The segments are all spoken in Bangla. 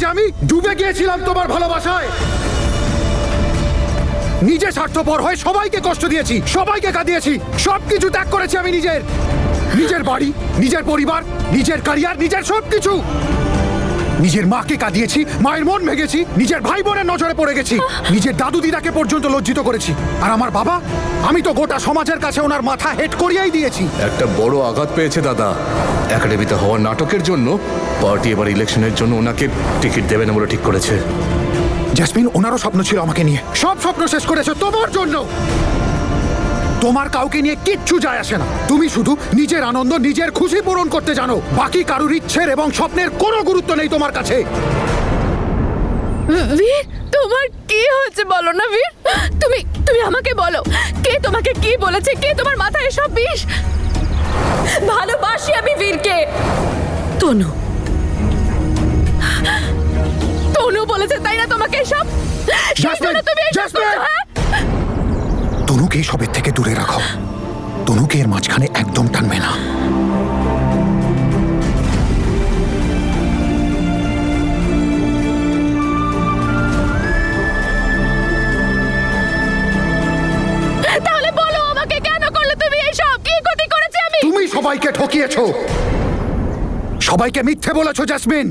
যে আমি ডুবে গিয়েছিলাম তোমার ভালোবাসায়। নিজে স্বার্থপর হয়ে সবাইকে কষ্ট দিয়েছি, সবাইকে কাঁদিয়েছি, সবকিছু ত্যাগ করেছি আমি। নিজের বাড়ি, নিজের পরিবার, নিজের ক্যারিয়ার, নিজের সবকিছু। নিজের মাকে কাঁদিয়েছি, মায়ের মন ভেঙেছি, নিজের ভাই বোনের নজরে পড়ে গেছি, নিজের দাদু দিদাকে পর্যন্ত লজ্জিত করেছি। আর আমার বাবা, আমি তো গোটা সমাজের কাছে ওনার মাথা হেট করিয়েই দিয়েছি। একটা বড় আঘাত পেয়েছে দাদা। একাডেমিতে হওয়া নাটকের জন্য পার্টি এবার ইলেকশনের জন্য ওনাকে টিকিট দেবে না বলে ঠিক করেছে। জেসমিন, ওনারও স্বপ্ন ছিল আমাকে নিয়ে, সব স্বপ্ন শেষ করেছে তোমার জন্য। তোমার কাউকে নিয়ে কিচ্ছু যায় আসে না। তুমি শুধু নিজের আনন্দ, নিজের খুশি পূরণ করতে জানো। বাকি কারুর ইচ্ছের এবং স্বপ্নের কোনো গুরুত্ব নেই তোমার কাছে। বীর, তোমার কি হয়েছে বলো না বীর। তুমি আমাকে বলো, কে তোমাকে কি বলেছে? কে তোমার মাথায় এসব বিষ? ভালোবাসি আমি বীরকে। তনু বলেছে তাই না তোমাকে এসব? তুমি এসব করছো, হ্যাঁ? তনুকে সবের থেকে দূরে রাখো। তনুকে এর মাঝখানে একদম টানবে না। তাহলে বলো আমাকে, কেন করলে তুমি এসব? কি ক্ষতি করেছি আমি? তুমি সবাইকে ঠকিয়েছো, সবাইকে মিথ্যে বলেছো জেসমিন।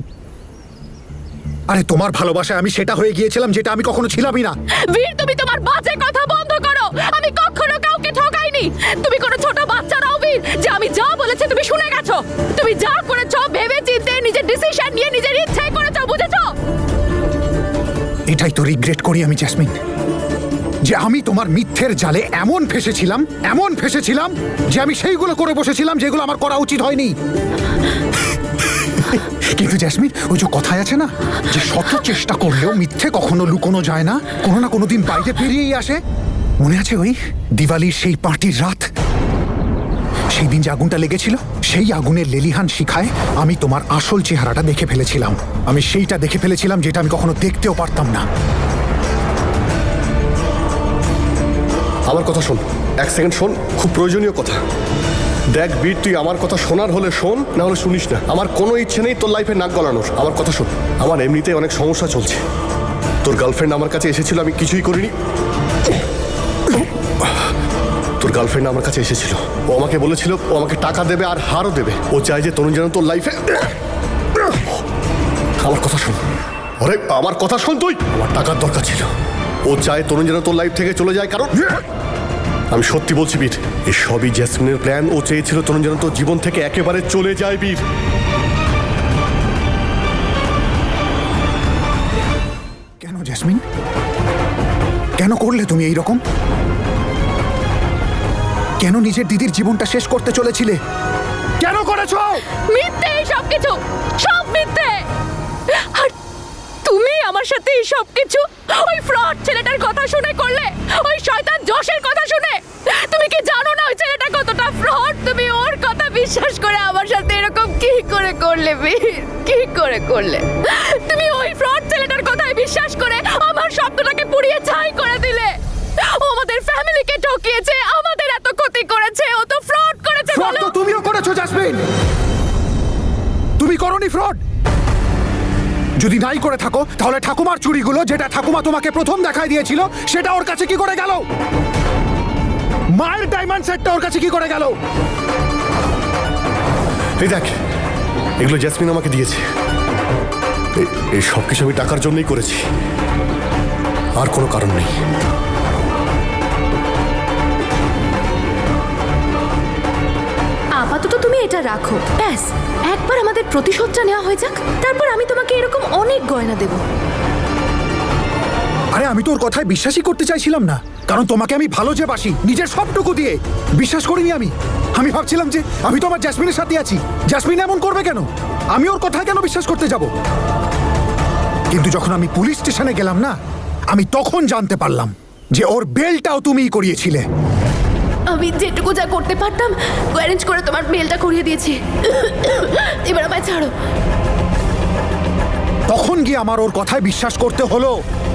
আরে তোমার ভালোবাসায় আমি সেটা হয়ে গিয়েছিলাম যেটা আমি কখনো ছিলামই না। বীর, তুমি তোমার বাজে কথা বন্ধ করো। আমি কখনো কাউকে ঠকাইনি। তুমি কোনো ছোট বাচ্চা নও বীর, যে আমি যা বলেছি তুমি শুনে গেছো। তুমি যা করেছো ভেবে চিন্তে নিজের ডিসিশন নিয়ে নিজের ইচ্ছায় করেছো, বুঝেছো? এটাই তো রিগ্রেট করি আমি জেসমিন, যে আমি তোমার মিথ্যের জালে এমন ফেসেছিলাম যে আমি সেইগুলো করে বসেছিলাম যেগুলো আমার করা উচিত হয়নি। কিন্তু জেসমিন, ওই যে কথায় আছে না, যে শত চেষ্টা করলেও মিথ্যে কখনো লুকোনো যায় না, কোনো না কোনো দিন বাইরে বেরিয়েই আসে। মনে আছে ওই দিওয়ালির সেই পার্টির রাত? সেই দিন যে আগুনটা লেগেছিল, সেই আগুনের লেলিহান শিখায় আমি তোমার আসল চেহারাটা দেখে ফেলেছিলাম। আমি সেইটা দেখে ফেলেছিলাম যেটা আমি কখনো দেখতেও পারতাম না। আমার কথা শোন, এক সেকেন্ড শোন, খুব প্রয়োজনীয় কথা। দেখ বীর, তুই আমার কথা শোনার হলে শোন, না হলে শুনিস না। আমার কোনো ইচ্ছে নেই তোর লাইফে নাক গলানোর। আমার কথা শোন, আমার এমনিতেই অনেক সমস্যা চলছে। তোর গার্লফ্রেন্ড আমার কাছে এসেছিল, আমি কিছুই করিনি। তোর গার্লফ্রেন্ড আমার কাছে এসেছিল, ও আমাকে বলেছিল ও আমাকে টাকা দেবে আর হারও দেবে। ও চায় যে তনু যেন তোর লাইফে। আমার কথা শোন, আরে আমার কথা শোন তুই। আমার টাকার দরকার ছিল, ও চায় তনু যেন তোর লাইফ থেকে চলে যায়। কারণ আমি সত্যি বলছি বীর, এই সবই জেসমিনের প্ল্যান। ও চেয়েছিল তনু যেন তোর জীবন থেকে একেবারে চলে যায় বীর। কেন জেসমিন, কেন করলে তুমি এই রকম? কেন নিজের দিদির জীবনটা শেষ করতে চলেছিলে? কেন করেছো? মিথ্যে সব কিছু, সব মিথ্যে। আর তুমি আমার সাথে এই সব কিছু ওই ফ্রড ছেলেটার কথা শুনে করলে, ওই শয়তান যশের কথা শুনে। তুমি কি জানো না ওই ছেলেটা কতটা ফ্রড? তুমি ওর কথা বিশ্বাস করে আমার সাথে এরকম কি করে করলে বীর? কি করে করলে? তুমি ওই ফ্রড ছেলেটার কথায় বিশ্বাস করে আমার স্বপ্নটাকে পুড়িয়ে ছাই করে দিলে। ও আমাদের ফ্যামিলিকে ঠকিয়েছে, আমাদের এত ক্ষতি করেছে। ও তো ফ্রড করেছে। ফ্রড তো তুমিও করেছো জেসমিন। তুমি করোনি ফ্রড? যদি নাই করে থাকো তাহলে ঠাকুমার চুড়িগুলো, যেটা ঠাকুমা তোমাকে প্রথম দেখাই দিয়েছিল, সেটা ওর কাছে কি করে গেল? মায়ের ডায়মন্ড সেটটা ওর কাছে কি করে গেল? এই দেখ, এগুলো জেসমিন আমাকে দিয়েছে। এই সব কিছু আমি টাকার জন্যই করেছি, আর কোনো কারণ নেই। আপাতত তুমি এটা রাখো, ব্যাস। একবার আমাদের প্রতিশোধটা নেওয়া হয়ে যাক, তারপর আমি তোমাকে এরকম অনেক গয়না দেব। আরে আমি তোর কথায় বিশ্বাসই করতে চাইছিলাম না, কারণ তোমাকে আমি ভালো যে বাসি, নিজের সবটুকু দিয়ে বিশ্বাস করিনি আমি। আমি ভাবছিলাম যে আমি তো আমার জেসমিনের সাথে আছি, জেসমিন এমন করবে কেন? আমি ওর কথায় কেন বিশ্বাস করতে যাব? কিন্তু যখন আমি পুলিশ স্টেশনে গেলাম না, আমি তখন জানতে পারলাম যে ওর বেলটাও তুমিই করিয়েছিলে। আমি যেটুকু যা করতে পারতাম অ্যারেঞ্জ করে তোমার মেলটা করিয়ে দিয়েছি। এবার আমায় ছাড়ো। তখন গিয়ে আমার ওর কথায় বিশ্বাস করতে হলো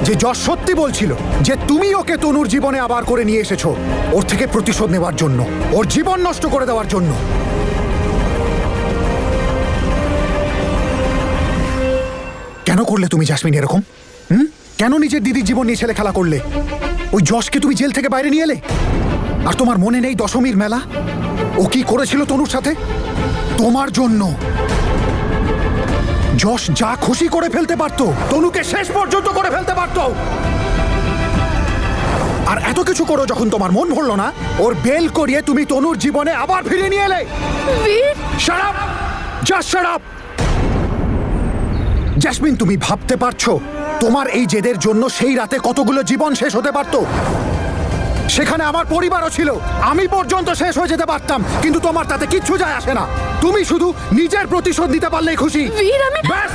যে যশ সত্যি বলছিল, যে তুমি ওকে তনুর জীবনে আবার করে নিয়ে এসেছো ওর থেকে প্রতিশোধ নেওয়ার জন্য, ওর জীবন নষ্ট করে দেওয়ার জন্য। কেন করলে তুমি জাসমিন এরকম? কেন নিজের দিদির জীবন নিয়ে ছেলে খেলা করলে? ওই যশকে তুমি জেল থেকে বাইরে নিয়ে এলে? আর তোমার মনে নেই দশমীর মেলা? ও কি করেছিল তনুর সাথে? তোমার জন্য যশ যা খুশি করে ফেলতে পারতো, তনুকে শেষ পর্যন্ত করে ফেলতে পারতো। আর এত কিছু করো যখন তোমার মন ভরলো না, ওর বেল করিয়ে তুমি তনুর জীবনে আবার ফিরে নিয়ে এলে। বীর, Shut up! Just shut up! Jasmine, তুমি ভাবতে পারছো তোমার এই জেদের জন্য সেই রাতে কতগুলো জীবন শেষ হতে পারত? সেখানে আমার পরিবারও ছিল, আমি পর্যন্ত শেষ হয়ে যেতে পারতাম, কিন্তু তোমার তাতে কিচ্ছু যায় আসে না। তুমি শুধু নিজের প্রতিশোধ নিতে পারলেই খুশি। বীর, আমি ব্যাস!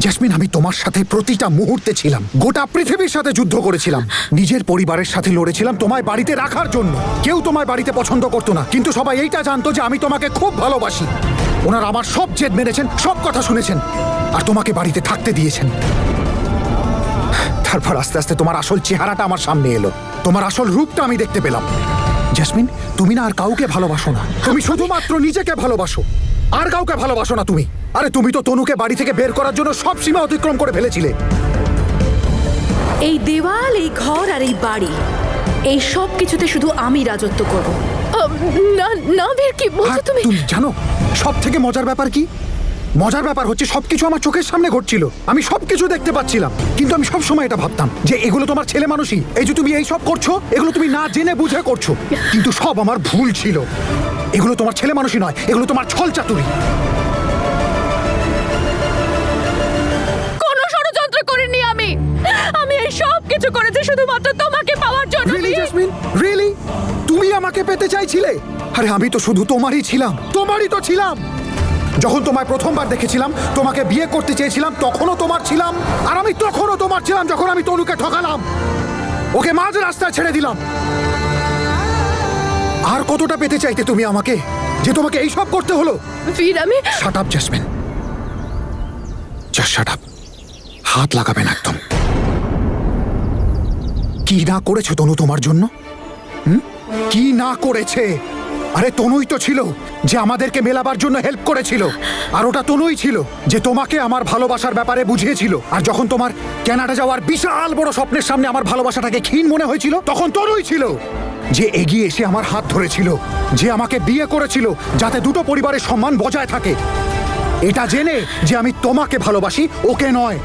জ্যাসমিন, আমি তোমার সাথে প্রতিটা মুহূর্তে ছিলাম, গোটা পৃথিবীর সাথে যুদ্ধ করেছিলাম, নিজের পরিবারের সাথে লড়েছিলাম তোমায় বাড়িতে রাখার জন্য। কেউ তোমায় বাড়িতে পছন্দ করতো না, কিন্তু সবাই এইটা জানতো যে আমি তোমাকে খুব ভালোবাসি। ওনারা আমার সব জেদ মেনেছেন, সব কথা শুনেছেন, আর তোমাকে বাড়িতে থাকতে দিয়েছেন। তারপর আস্তে আস্তে তোমার আসল চেহারাটা আমার সামনে এলো, তোমার আসল রূপটা আমি দেখতে পেলাম। জ্যাসমিন, তুমি না আর কাউকে ভালোবাসো না, তুমি শুধুমাত্র নিজেকে ভালোবাসো, আর কাউকে ভালোবাসো না তুমি। আরে তুমি তো তনুকে বাড়ি থেকে বের করার জন্য সব সীমা অতিক্রম করে ফেলেছিলে। এই দেওয়াল, এই ঘর আর এই বাড়ি, এই সব কিছুতে শুধু আমি রাজত্ব করব। না না বীর, কি বলছো আর তুমি? তুমি জানো সব থেকে মজার ব্যাপার কি? মজার ব্যাপার হচ্ছে সবকিছু আমার চোখের সামনে ঘটছিল, আমি সবকিছু দেখতে পাচ্ছিলাম, কিন্তু আমি সব সময় এটা ভাবতাম যে এগুলো তোমার ছেলে মানুষই। এই যে তুমি এই সব করছো, এগুলো তুমি না জেনে বুঝে করছো, কিন্তু সব আমার ভুল ছিল। এগুলো তোমার ছেলে মানুষই নয়, এগুলো তোমার ছল চাতুরি। কোনো ষড়যন্ত্র করিনি আমি। আমি এই সব কিছু করেছি শুধুমাত্র তোমাকে পাওয়ার জন্য। রিয়েলি বীর। Jasmine, really? তুমি আমাকে পেতে চাইছিলে? আরে আমি তো শুধু তোমারই ছিলাম, তোমারই তো ছিলাম। যখন তোমায় প্রথমবার দেখেছিলাম, তোমাকে বিয়ে করতে চেয়েছিলাম, তখনও তোমার ছিলাম। আর আমি তখনও তোমার ছিলাম যখন আমি তনুকে ঠকালাম, ওকে মাঝ রাস্তায় ছেড়ে দিলাম। আর কতটা পেতে চাইতে তুমি আমাকে, যে তোমাকে এই সব করতে হলো? বীর, আমি shut up jasmine, just shut up. হাত লাগাবেন একদম। কি না করেছে তনু তোমার জন্য? কি না করেছে? আরে তনুই তো ছিল যে আমাদেরকে মেলাবার জন্য হেল্প করেছিল, আর ওটা তনুই ছিল যে তোমাকে আমার ভালোবাসার ব্যাপারে বুঝিয়েছিল। আর যখন তোমার কানাডা যাওয়ার বিশাল বড় স্বপ্নের সামনে আমার ভালোবাসাটাকে ক্ষীণ মনে হয়েছিল, তখন তনুই ছিল যে এগিয়ে এসে আমার হাত ধরেছিল, যে আমাকে বিয়ে করেছিল যাতে দুটো পরিবারের সম্মান বজায় থাকে। এটা জেনে যে আমি তোমাকে ভালোবাসি, ওকে নয়।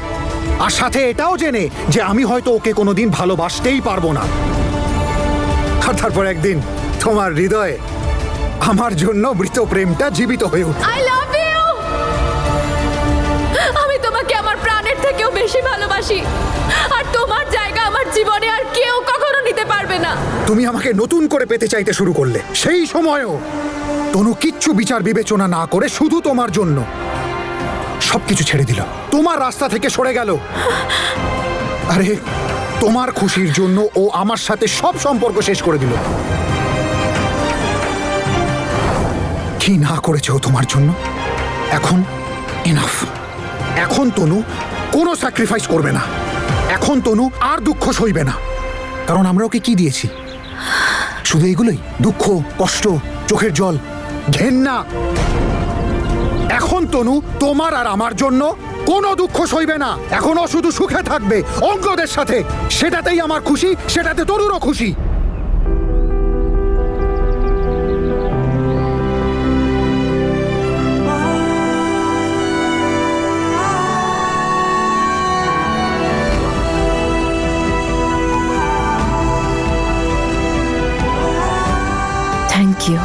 আর সাথে এটাও জেনে যে আমি হয়তো ওকে কোনোদিন ভালোবাসতেই পারবো না। আর তারপর একদিন তোমার হৃদয়ে আমার জন্য মৃত প্রেমটা জীবিত হয়ে উঠল। I love you. আমি তোমাকে আমার প্রাণের থেকেও বেশি ভালোবাসি, আর তোমার জায়গা আমার জীবনে আর কেউ কখনো নিতে পারবে না। তুমি আমাকে নতুন করে পেতে চাইতে শুরু করলে। সেই সময়ও তনু কিচ্ছু বিচার বিবেচনা না করে শুধু তোমার জন্য সবকিছু ছেড়ে দিল, তোমার রাস্তা থেকে সরে গেল। আরে তোমার খুশির জন্য ও আমার সাথে সব সম্পর্ক শেষ করে দিল। কি না করেছে ও তোমার জন্য? এখন এনাফ। এখন তনু কোনো স্যাক্রিফাইস করবে না। এখন তনু আর দুঃখ সইবে না, কারণ আমরা ওকে কি দিয়েছি? শুধু এগুলোই, দুঃখ, কষ্ট, চোখের জল, ঘেন্না। এখন তনু তোমার আর আমার জন্য কোনো দুঃখ সইবে না। এখন ও শুধু সুখে থাকবে অঙ্গদের সাথে। সেটাতেই আমার খুশি, সেটাতে তনুরও খুশি। Thank you.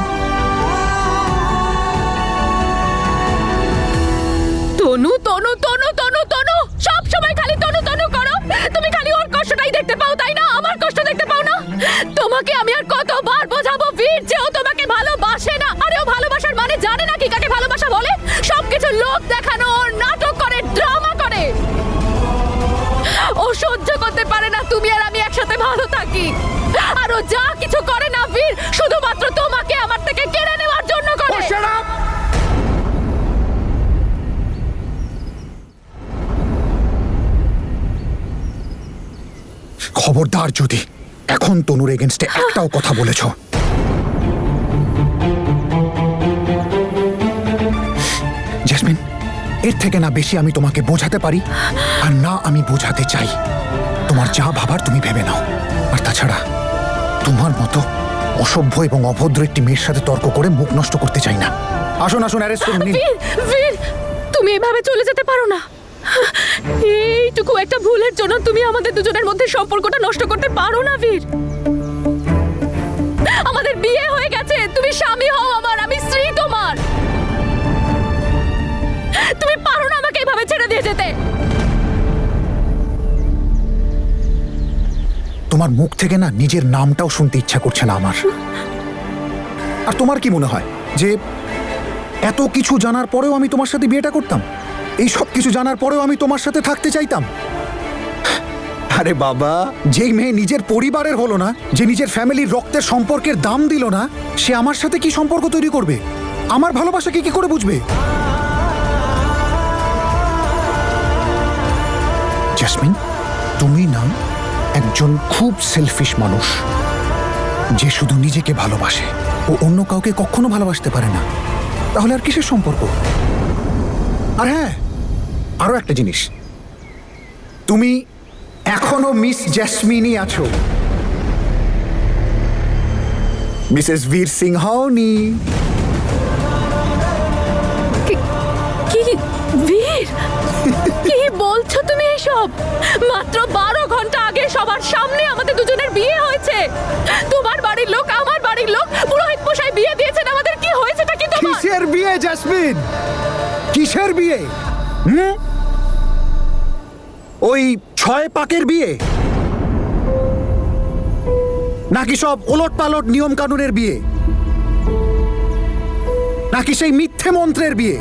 তনু তনু তনু তনু তনু, সব সময় খালি তনু তনু করো। তুমি খালি ওর কষ্টটাই দেখতে পাও, তাই না? আমার কষ্ট দেখতে পাও না? তোমাকে আমি আর কতবার বোঝাবো বীর যে ও তোমাকে ভালোবাসে না। আরে ও ভালোবাসার মানে জানে না কি কাকে ভালোবাসা বলে। সবকিছু লোক দেখানো, ওর নাটক করে, ড্রামা করে। ও সহ্য করতে পারে না তুমি আর আমি একসাথে ভালো থাকি। আর ও যা কিছু করে না বীর, শুধুমাত্র তোমাকে আমার থেকে কেড়ে নেওয়ার জন্য করে। খবরদার যদি এখন তনুর এগেনস্টে একটাও কথা বলেছ। জ্যাসমিন, এর থেকে না বেশি আমি তোমাকে বোঝাতে পারি আর না আমি বোঝাতে চাই। তোমার যা ভাবার তুমি ভেবে নাও। আর তাছাড়া তোমার মতো অসভ্য এবং অভদ্র একটি মেয়ের সাথে তর্ক করে মুখ নষ্ট করতে চাই না। আসুন আসুন, অ্যারেস্ট করুন। নিন। বীর বীর তুমি এভাবে চলে যেতে পারো না। এইটুকু একটা ভুলের জন্য তুমি আমাদের দুজনের মধ্যে সম্পর্কটা নষ্ট করতে পারো না বীর। আমাদের বিয়ে হয়ে গেছে, তুমি স্বামী হও আমার, আমি স্ত্রী তোমার। তুমি পারো না আমাকে এভাবে ছেড়ে দিয়ে যেতে। তোমার মুখ থেকে না নিজের নামটাও শুনতে ইচ্ছা করছে না আমার। আর তোমার কি মনে হয় যে এত কিছু জানার পরেও আমি তোমার সাথে বিয়েটা করতাম? এই সব কিছু জানার পরেও আমি তোমার সাথে থাকতে চাইতাম? আরে বাবা, যেই মেয়ে নিজের পরিবারের হলো না, যে নিজের ফ্যামিলির রক্তের সম্পর্কের দাম দিল না, সে আমার সাথে কি সম্পর্ক তৈরি করবে? আমার ভালোবাসাকে কি করে বুঝবে? জেসমিন, তুমি না একজন খুব সেলফিশ মানুষ, যে শুধু নিজেকে ভালোবাসে ও অন্য কাউকে কখনো ভালোবাসতে পারে না। তাহলে আর কিসের সম্পর্ক? আর হ্যাঁ, আরো একটা জিনিস, তুমি এখনো মিস জেসমিনই আছো, মিসেস বীর সিং হওনি। কি বীর, কি বলছো তুমি এসব? মাত্র 12 ঘন্টা আগে সবার সামনে আমাদের দুজনের বিয়ে হয়েছে। তোমার বাড়ির লোক, আমার বাড়ির লোক, পুরোহিত মশাই বিয়ে দিয়েছেন আমাদের। কি হয়েছেটা কি তোমার? কিসের বিয়ে জেসমিন? কিসের বিয়ে? ওই 6 পাকের বিয়ে? নাকি সব ওলট পালট নিয়ম কানুনের বিয়ে? নাকি সেই মিথ্যে মন্ত্রের বিয়ে?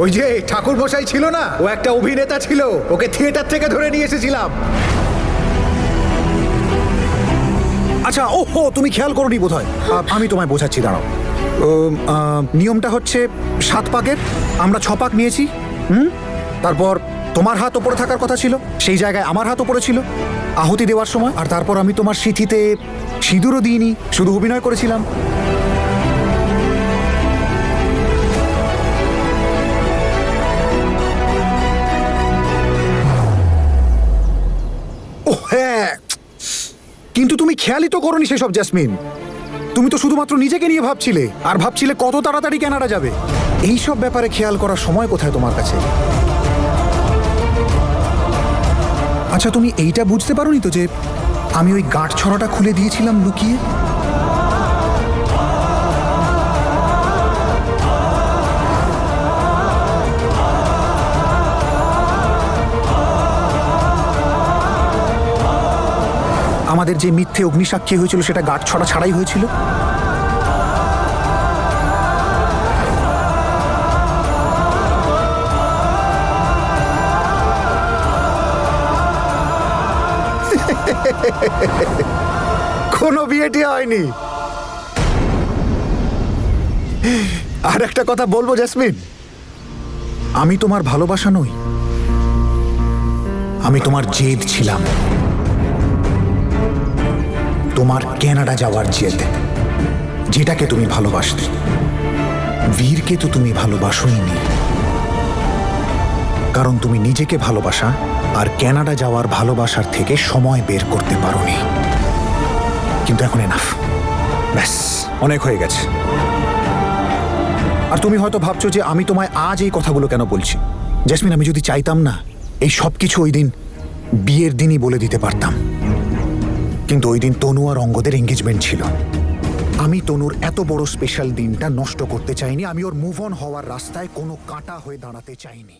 ওই যে ঠাকুর মশাই ছিল না, ও একটা অভিনেতা ছিল, ওকে থিয়েটার থেকে ধরে নিয়ে এসেছিলাম। আচ্ছা, ওহো, তুমি খেয়াল করোনি বোধহয়। আমি তোমায় বোঝাচ্ছি, দাঁড়াও। নিয়মটা হচ্ছে 7 পাকের, আমরা 6 পাক নিয়েছি। তারপর তোমার হাত ওপরে থাকার কথা ছিল, সেই জায়গায় আমার হাত ওপরে ছিল আহুতি দেওয়ার সময়। আর তারপর আমি তোমার সিঁথিতে সিঁদুরও দিইনি, শুধু অভিনয় করেছিলাম। ও হ্যাঁ, কিন্তু তুমি খেয়ালই তো করোনি সেসব জেসমিন। তুমি তো শুধুমাত্র নিজেকে নিয়ে ভাবছিলে, আর ভাবছিলে কত তাড়াতাড়ি কানাডা যাবে। এই সব ব্যাপারে খেয়াল করার সময় কোথায় তোমার কাছে? আচ্ছা, তুমি এইটা বুঝতে পারোনি তো যে আমি ওই গাঁট ছড়াটা খুলে দিয়েছিলাম লুকিয়ে? আমাদের যে মিথ্যে অগ্নিসাক্ষী হয়েছিল সেটা গাঁট ছড়া ছাড়াই হয়েছিল। কোনো বিয়েটি হয়নি। আর একটা কথা বলবো জেসমিন, আমি তোমার ভালোবাসা নই, আমি তোমার জেদ ছিলাম। তোমার কানাডা যাওয়ার জেদ, যেটাকে তুমি ভালোবাসতে। বীরকে তো তুমি ভালোবাসোইনি, কারণ তুমি নিজেকে ভালোবাসা আর কানাডা যাওয়ার ভালোবাসার থেকে সময় বের করতে পারোনি। কিন্তু এখন এনাফ, ব্যাস অনেক হয়ে গেছে। আর তুমি হয়তো ভাবছো যে আমি তোমায় আজ এই কথাগুলো কেন বলছি। জেসমিন, আমি যদি চাইতাম না, এই সব কিছু ওই দিন বিয়ের দিনই বলে দিতে পারতাম। কিন্তু ওই দিন তনু আর অঙ্গদের এঙ্গেজমেন্ট ছিল। আমি তনুর এত বড় স্পেশাল দিনটা নষ্ট করতে চাইনি। আমি ওর মুভ অন হওয়ার রাস্তায় কোনো কাঁটা হয়ে দাঁড়াতে চাইনি।